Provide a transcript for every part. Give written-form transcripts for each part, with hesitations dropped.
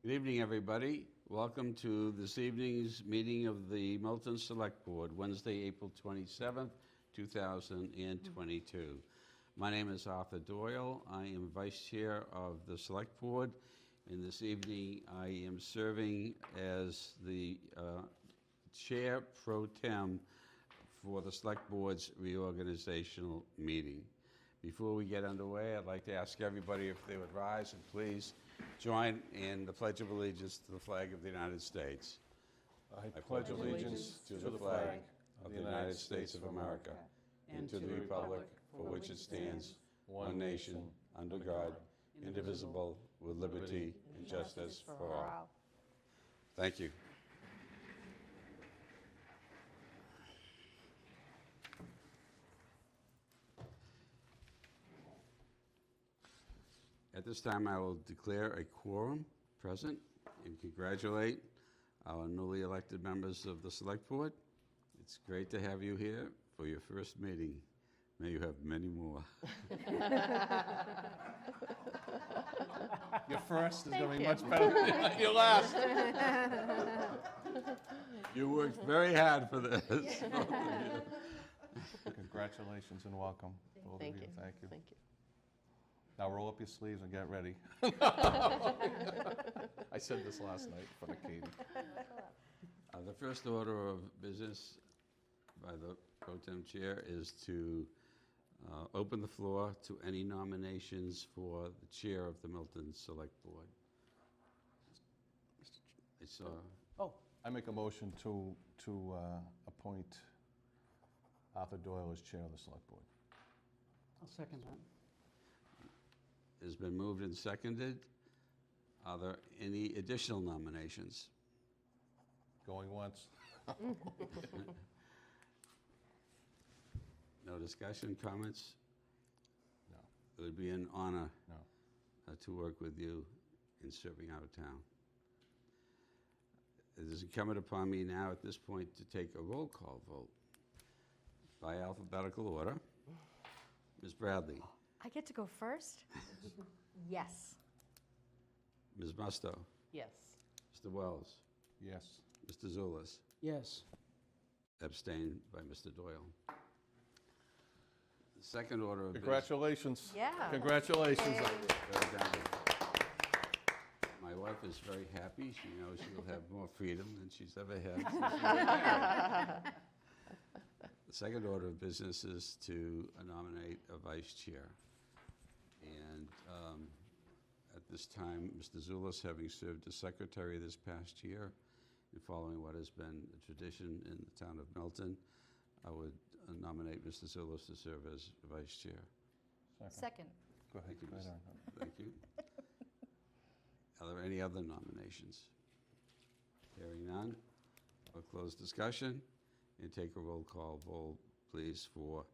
Good evening, everybody. Welcome to this evening's meeting of the Milton Select Board, Wednesday, April 27th, 2022. My name is Arthur Doyle. I am Vice Chair of the Select Board, and this evening I am serving as the Chair Pro Tem for the Select Board's reorganizational meeting. Before we get underway, I'd like to ask everybody if they would rise and please join in the Pledge of Allegiance to the flag of the United States. I pledge allegiance to the flag of the United States of America and to the republic for which it stands, one nation, under God, indivisible, with liberty and justice for all. Thank you. At this time, I will declare a quorum present and congratulate our newly elected members of the Select Board. It's great to have you here for your first meeting. May you have many more. Your first is going to be much better than your last. You worked very hard for this. Congratulations and welcome, both Thank of you. you. Thank you. Thank you. Now roll up your sleeves and get ready. I said this last night for the Katie. The first order of business by the Pro Tem Chair is to open the floor to any nominations for the Chair of the Milton Select Board. I saw. I make a motion to appoint Arthur Doyle as Chair of the Select Board. I'll second that. Has been moved and seconded. Are there any additional nominations? Going once. No discussion, comments? No. It would be an honor No. to work with you in serving our town. It is incumbent upon me now at this point to take a roll call vote by alphabetical order. Ms. Bradley. I get to go first? Yes. Ms. Musto. Yes. Mr. Wells. Yes. Mr. Zulus. Yes. Abstained by Mr. Doyle. The second order of business. Congratulations. Yeah. Congratulations. Yay. Very down. My wife is very happy. She knows she'll have more freedom than she's ever had. The second order of business is to nominate a vice chair. And at this time, Mr. Zulus, having served as secretary this past year, and following what has been a tradition in the town of Milton, I would nominate Mr. Zulus to serve as vice chair. Second. Go ahead. Thank you, Go ahead, Mr. Arthur. Thank you. Are there any other nominations? Hearing none, I'll close discussion and take a roll call vote, please, for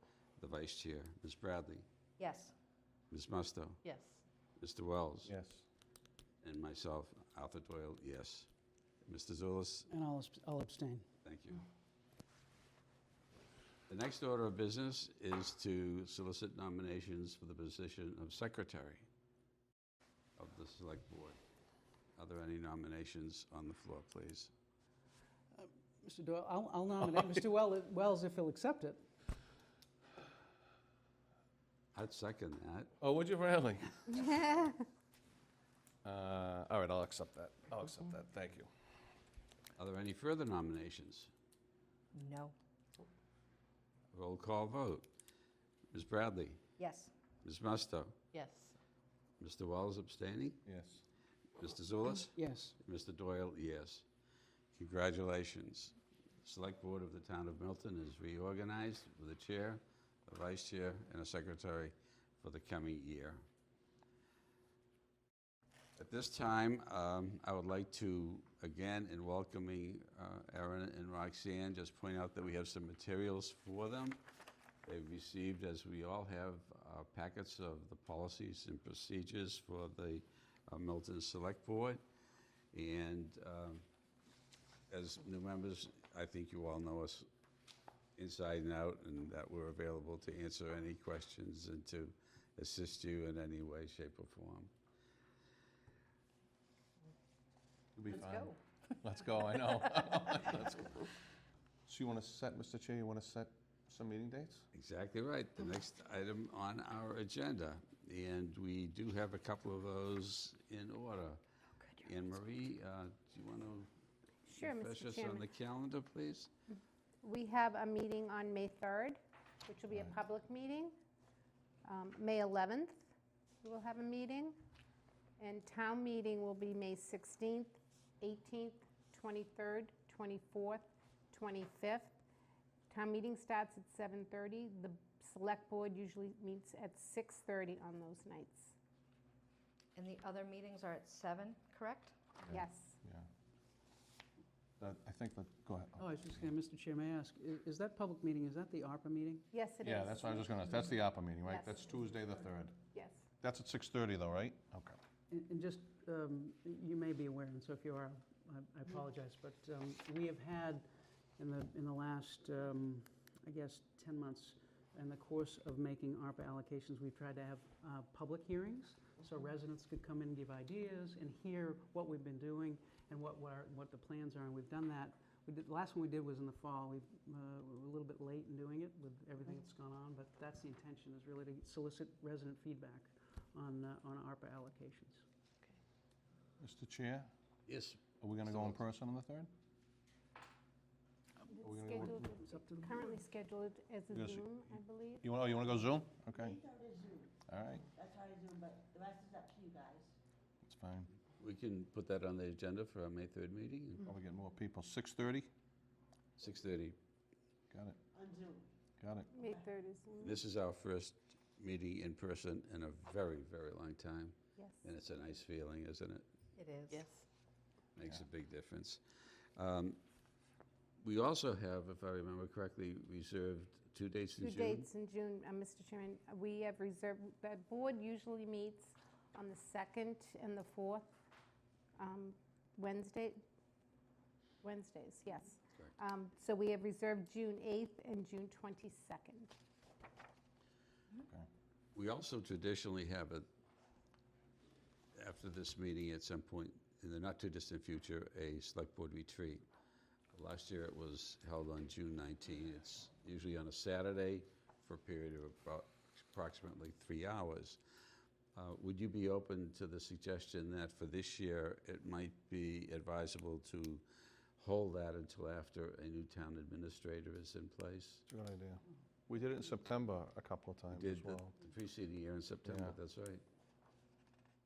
the vice chair. Ms. Bradley, Yes. Ms. Musto, Yes. Mr. Wells, Yes. and myself, Arthur Doyle, yes. Mr. Zulus, And I'll abstain. thank you. The next order of business is to solicit nominations for the position of secretary of the Select Board. Are there any nominations on the floor, please? Mr. Doyle, I'll nominate Mr. Wells if he'll accept it. I'd second that. Oh, would you really? All right, I'll accept that. I'll accept that. Thank you. Are there any further nominations? No. Roll call vote. Ms. Bradley, Yes. Ms. Musto, Yes. Mr. Wells abstaining, Yes. Mr. Zulus, Yes. Mr. Doyle, yes. Congratulations. The Select Board of the Town of Milton is reorganized with a chair, a vice chair, and a secretary for the coming year. At this time, I would like to, again, in welcoming Erin and Roxanne, just point out that we have some materials for them. They've received, as we all have, packets of the policies and procedures for the Milton Select Board. And as new members, I think you all know us inside and out, and that we're available to answer any questions and to assist you in any way, shape, or form. Let's go, I know. Let's go. So you want to set, Mr. Chair, you want to set some meeting dates? Exactly right. The next item on our agenda, and we do have a couple of those in order. Anne Marie, do you want to Sure, refresh Mr. us on Chairman. the calendar, please? We have a meeting on May 3rd, which will be a public meeting. May 11th, we will have a meeting. And town meeting will be May 16th, 18th, 23rd, 24th, 25th. Town meeting starts at 7:30. The select board usually meets at 6:30 on those nights. And the other meetings are at 7, correct? Yes. Yeah. I think that, go ahead. Oh, I was just going to, Mr. Chair, may I ask, is that public meeting, is that the ARPA meeting? Yes, it is. Yeah, that's what I was just going to, that's the APA meeting, right? Yes. That's Tuesday the 3rd. Yes. That's at 6:30 though, right? Okay. And just, you may be aware, and so if you are, I apologize, but we have had in the last, I guess, 10 months, in the course of making ARPA allocations, we've tried to have public hearings, so residents could come in and give ideas and hear what we've been doing and what the plans are, and we've done that. The last one we did was in the fall. We were a little bit late in doing it with everything that's gone on, but that's the intention, is really to solicit resident feedback on ARPA allocations. Mr. Chair, Yes. are we going to go in person on the 3rd? It's we gonna scheduled, It's up to the currently scheduled as a Yes. Zoom, I believe. You want to go Zoom? Okay, We thought it was Zoom. all right, That's why I Zoom, but the rest is up to you guys. that's fine. We can put that on the agenda for our May 3rd meeting, Probably get more people. 6:30? 6:30. Got it, On Zoom. got it. May 3rd is Zoom. This is our first meeting in person in a very, very long time, Yes. and it's a nice feeling, isn't it? It is. Yes. Makes a big difference. We also have, if I remember correctly, reserved 2 dates in Two June. dates in June, Mr. Chairman. We have reserved, the board usually meets on the 2nd and the 4th Wednesdays, yes. Correct. So we have reserved June 8th and June 22nd. Okay. We also traditionally have after this meeting at some point in the not-too-distant future, a select board retreat. Last year it was held on June 19. It's usually on a Saturday for a period of about approximately 3 hours. Would you be open to the suggestion that for this year, it might be advisable to hold that until after a new town administrator is in place? It's a good idea. We did it in September a couple of times We as did well. the preceding year in September, Yeah. that's right.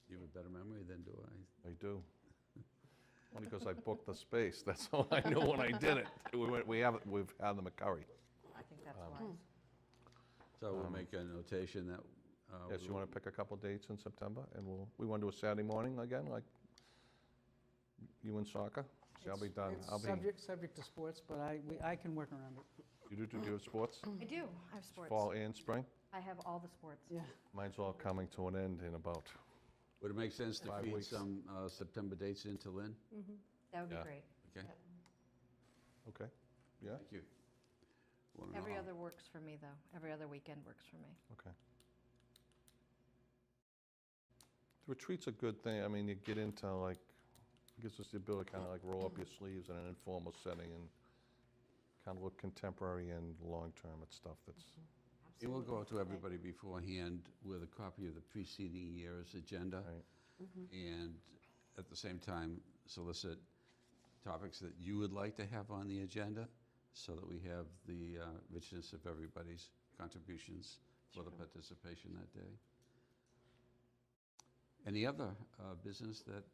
You have a better memory than do I. I do. Only because I booked the space, that's all I knew when I did it. We've had them at Curry. I think that's wise. So we'll make a notation that. Yes, you want to pick a couple dates in September, and we want to do a Saturday morning again, like you in soccer? See, I'll be done. It's I'll be, subject to sports, but I can work around it. you do have sports? I do. I have sports. Fall and spring? I have all the sports. Yeah. Mine's all coming to an end in about, Would it make sense to 5 feed weeks. some September dates into Lynn? That would be Yeah. great. Okay, okay, yeah, thank you. Well, Every no. other works for me, though. Every other weekend works for me. okay. The retreat's a good thing. I mean, you get into like, it gives us the ability to kind of like roll up your sleeves in an informal setting and kind of look contemporary and long-term at stuff that's, It will go out to everybody beforehand with a copy of the preceding year's agenda. right? And at the same time, solicit topics that you would like to have on the agenda so that we have the richness of everybody's contributions for the participation that day. Any other business that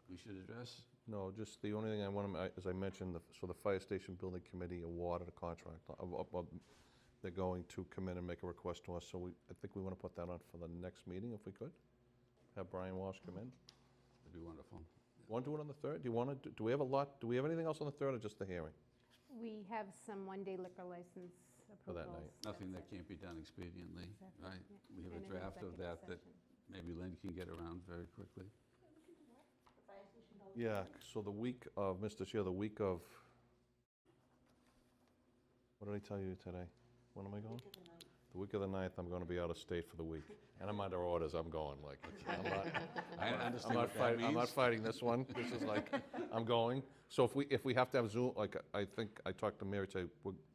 we should address? No, just the only thing I want to, as I mentioned, so the Fire Station Building Committee awarded a contract. They're going to come in and make a request to us, so I think we want to put that on for the next meeting if we could. Have Brian Walsh come in. That'd be wonderful. Want to do it on the 3rd? Do you want to, do we have a lot, do we have anything else on the 3rd or just the hearing? We have some one-day liquor license For that approvals. night. Nothing that That's it. can't be done expediently, Exactly, right? yeah. We have And a an draft of executive that session. maybe Lynn can get around very quickly. The fire station goes. Yeah, so the week of, Mr. Chair, the week of, what did I tell you today? When am I going? To the night. The week of the 9th, I'm going to be out of state for the week. And I'm under orders, I'm going, like, I I'm understand not what that fighting, I'm not means. fighting this one. This is like, I'm going. So if we have to have Zoom, like, I think I talked to Mary today,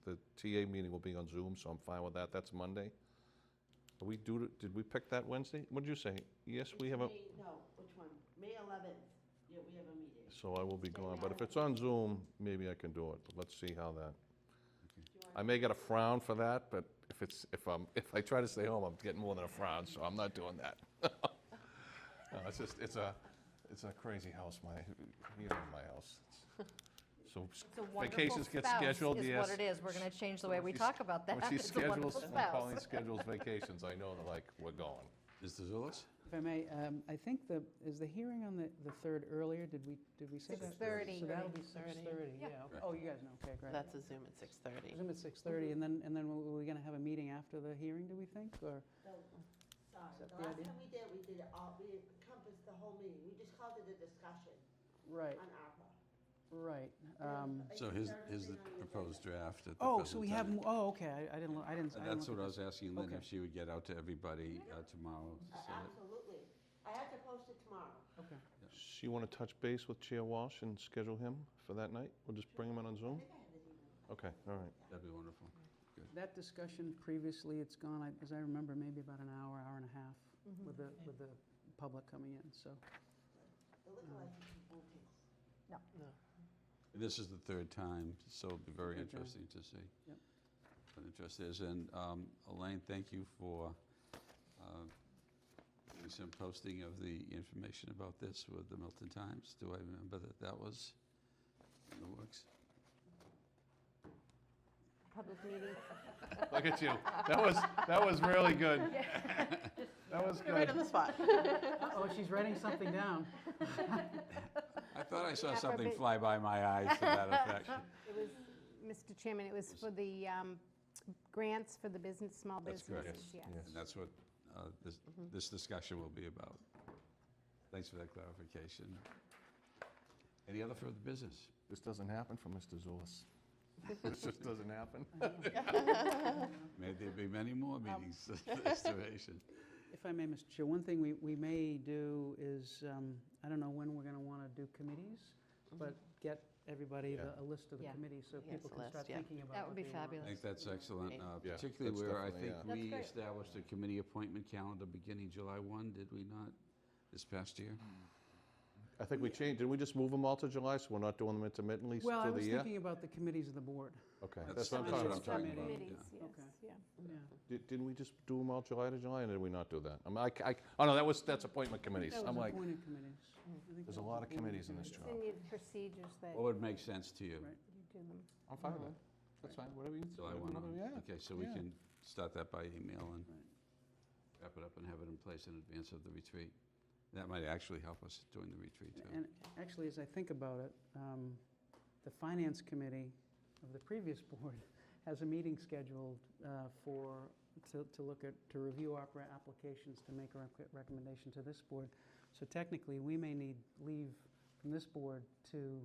the TA meeting will be on Zoom, so I'm fine with that. That's Monday. Are we due to, did we pick that Wednesday? What did you say? Yes, we have a, No, which one? May 11th, yeah, we have a meeting. so I will be gone. But if it's on Zoom, maybe I can do it. But let's see how that. I may get a frown for that, but if I try to stay home, I'm getting more than a frown, so I'm not doing that. No, it's just, it's a crazy house, you know, my house. So It's a wonderful vacations get spouse scheduled, is yes. what it is. We're going to change the way we she's- talk about that. When she It's a wonderful schedules, when spouse. Colleen schedules vacations, I know that, like, we're going. Mr. Zulus? If I may, I think is the hearing on the 3rd earlier? Did we say that? 6:30. So that'll be 6:30. 6:30, Yeah. yeah. Oh, you guys know, okay, great. That's a Zoom at 6:30. Zoom at 6:30, and then were we going to have a meeting after the hearing, do we think, or? No, sorry, that the the last idea? time we did it all, we encompassed the whole meeting. We just called it a discussion Right, on ARPA. right. So here's the proposed draft at the Oh, so we have, present okay, I didn't, I didn't. time. That's what I was asking Lynn, Okay. if she would get out to everybody tomorrow. so that- Absolutely. I have to post it tomorrow. Okay. So you want to touch base with Chair Walsh and schedule him for that night? We'll just bring him in on I Zoom? think I have his email. Okay, all right. That'd be wonderful. That discussion previously, it's gone, as I remember, maybe about an hour, hour and a half Mm-hmm. with the public coming in, so. The liquor license won't take. This is the 3rd time, so it'll be very Third time. interesting to see. Yep. What interest is. And Elaine, thank you for doing some posting of the information about this with the Milton Times. Do I remember that was in the works? Public meeting. Look at you. That was really good. That was You're right on good. the spot. Oh, she's writing something down. I thought I saw Yeah, for a something bit. fly by my eyes to that effect. It was, Mr. Chairman, it was for the grants for the small That's correct. businesses, yes. And that's what this discussion will be about. Thanks for that clarification. Any other further business? This doesn't happen for Mr. Zulus. This just doesn't happen. May there be many more meetings this duration. If I may, Mr. Chair, one thing we may do is, I don't know when we're going to want to do committees, but get everybody Yeah. a list of the Yeah. committees so Yes, people a can list, start yeah. thinking about That would what be they want. I fabulous. think that's excellent, Yeah, particularly that's where I definitely, think yeah. we great. established a committee appointment calendar beginning July 1, did we not, this past year? I think we changed, didn't we just move them all to July, so we're not doing them intermittently Well, I through was the year? thinking about the committees of the board. Okay, That's that's what I'm what I'm talking talking about. about. Committees, yes, Okay. yeah. Yeah. Didn't we just do them all July to July, or did we not do that? Oh, no, that's appointment committees. That I'm was like, appointed committees. I think there's that a was lot of appointed committees in this It's job. in your procedures that What would make sense to you? Right. you do them. I'm fine with that. That's fine, whatever you. July 1 whatever- on? Yeah. Okay, so we yeah. can start that by email and Right. wrap it up and have it in place in advance of the retreat. That might actually help us during the retreat, too. And actually, as I think about it, the Finance Committee of the previous board has a meeting scheduled to review opera applications to make a recommendation to this board. So technically, we may need leave from this board to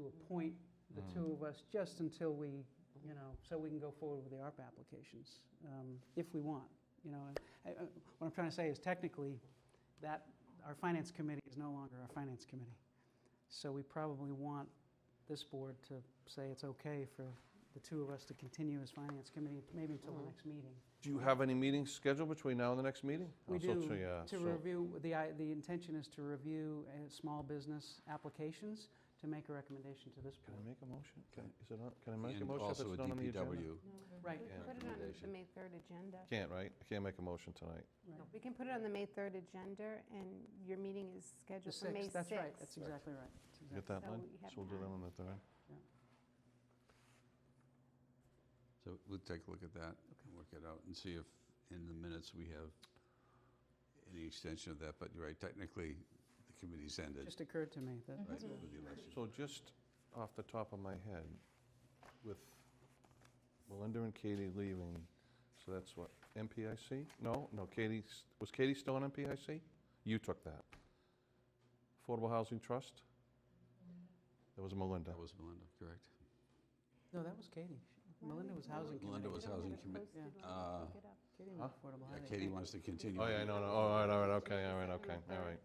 appoint the two of us just until we, so we can go forward with the ARPA applications, if we want. What I'm trying to say is technically, that our Finance Committee is no longer our Finance Committee. So we probably want this board to say it's okay for the two of us to continue as Finance Committee, maybe until the next meeting. Do you have any meetings scheduled between now and the next meeting? We Also, do, yeah, to so- review, the intention is to review small business applications to make a recommendation to this Can I board. make a motion? Can I make a And motion if also it's a not on the agenda? DPW. Right. We Yeah, can put it on recommendation. the May 3rd agenda. Can't, right? I can't make a motion tonight. Right. We can put it on the May 3rd agenda, and your meeting is The scheduled for May 6th, that's right, 6th. that's exactly right. That's You get exactly- that, So Lynn? we have So we'll do that time. on the 3rd. So we'll take a look at that and work it out and see if in the minutes we have any extension of that. But you're right, technically, the committee's ended, Just occurred to me that, right, with the election. So just off the top of my head, with Melinda and Katie leaving, so that's what, MPIC? No, Katie, was Katie still on MPIC? You took that. Affordable Housing Trust? That was Melinda. That was Melinda, correct? no, that was Katie. Melinda was Housing Committee. Melinda was We don't Housing get it Committee. posted when we Uh, pick it up. Katie Huh? wants affordable Yeah, housing. Katie wants to continue. Oh, yeah, no, no, all right, okay, all right.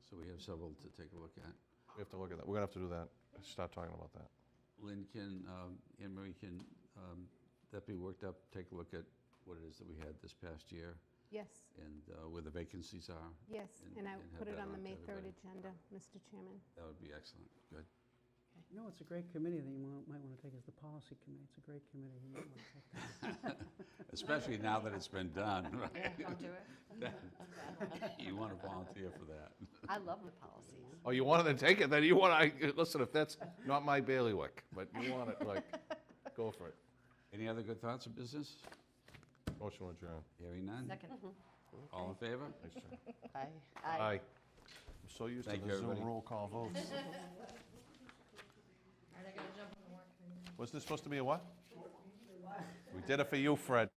So we have several to take a look at. We have to look at that. We're gonna have to do that, start talking about that. Lynn can, Anne Marie can, that be worked up, take a look at what it is that we had this past year Yes, and where the vacancies are. yes, and I and have put it that on the on to May 3rd everybody. agenda, Mr. Chairman. That would be excellent. Good. You know, it's a great committee that you might want to take as the policy committee. It's a great committee. You might want to take that. Especially now that it's been done, right? Yeah, come do it. You want to volunteer for that. I love the policies. Oh, you wanted to take it, then you want to, listen, if that's not my bailiwick, but you want it, like, go for it. Any other good thoughts of business? Motion adjourned. Hearing none? Second. All in favor? Nice try. Aye. Aye. I'm so used to Thank the you, Zoom everybody. roll call votes. All right, I gotta jump on the work. Was this supposed to be a what? We did it for you, Fred.